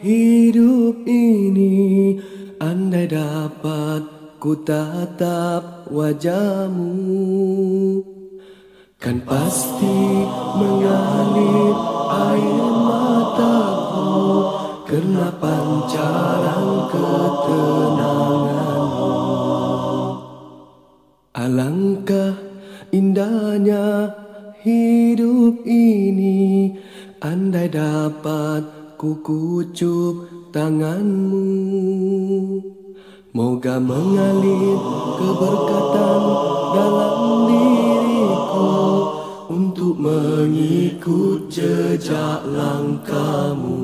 hidup ini, andai dapat ku tatap wajahmu, kan pasti mengalir air mataku karena pancaran ketenanganmu. Alangkah indahnya hidup ini, andai dapat ku kucup tanganmu. Moga mengalir keberkatan dalam diriku untuk mengikut jejak langkahmu.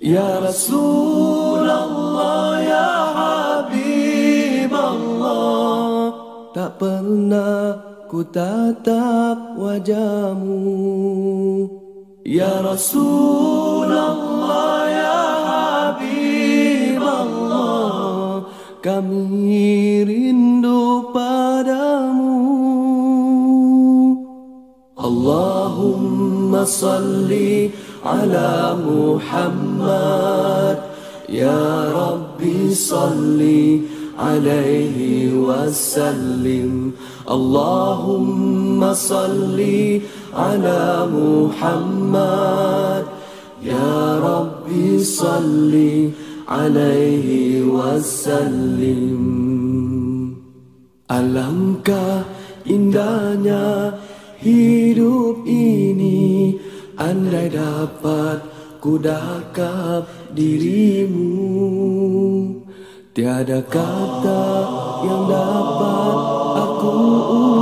Ya Rasulullah, ya Habiballah, tak pernah ku tatap wajahmu. Ya Rasulullah, ya Habiballah, kami rindu padamu. Allahumma salli ala Muhammad, ya Rabbi salli alaihi wasallim. Allahumma salli ala Muhammad, ya Rabbi salli alaihi wasallim. Alangkah indahnya hidup ini, andai dapat ku dakap dirimu. Tiada kata yang dapat aku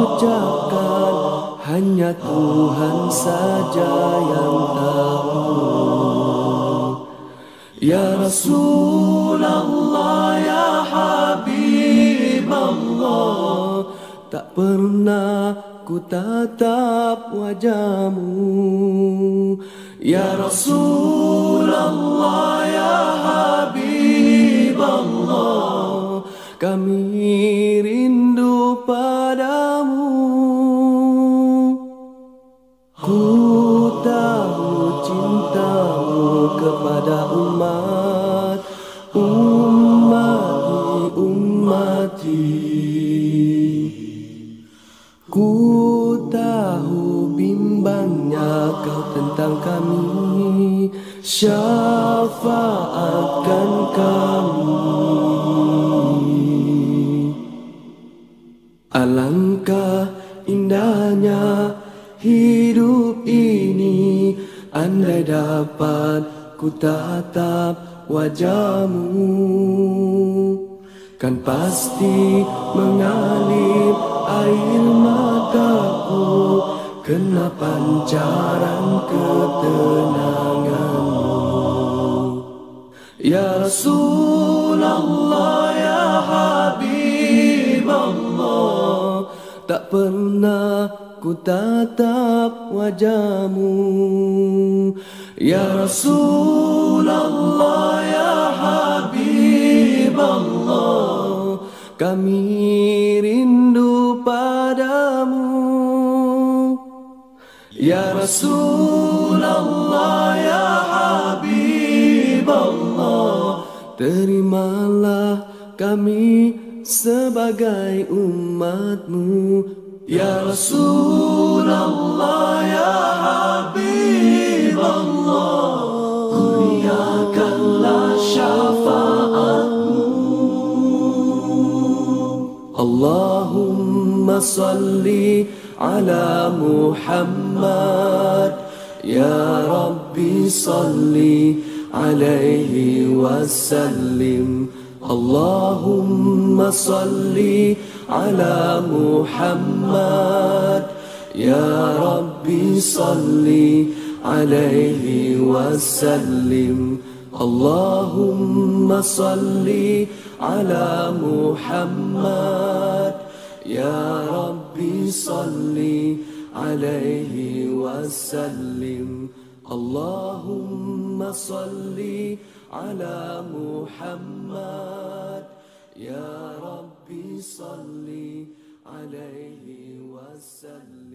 ucapkan, hanya Tuhan saja yang tahu. Ya Rasulullah, ya Habiballah, tak pernah ku tatap wajahmu. Ya Rasulullah, ya Habiballah, kami rindu padamu. Ku tahu cintamu kepada umat, ummati. Ku tahu bimbangnya kau tentang kami, syafaatkan kami. Alangkah indahnya hidup ini, andai dapat ku tatap wajahmu, kan pasti mengalir air mataku kena pancaran ketenanganmu. Ya Rasulullah, ya Habiballah, tak pernah ku tatap wajahmu. Ya Rasulullah, ya Habiballah, kami rindu padamu. Ya Rasulullah, ya Habiballah, terimalah kami sebagai umatmu. Ya Rasulullah, ya Habiballah, kurniakanlah syafaatmu. Allahumma salli ala Muhammad, ya Rabbi salli alaihi wasallim. Allahumma salli ala Muhammad, ya Rabbi salli alaihi wasallim. Allahumma salli ala Muhammad, ya Rabbi salli alaihi wasallim. Allahumma salli ala Muhammad, ya Rabbi salli alaihi wasallim.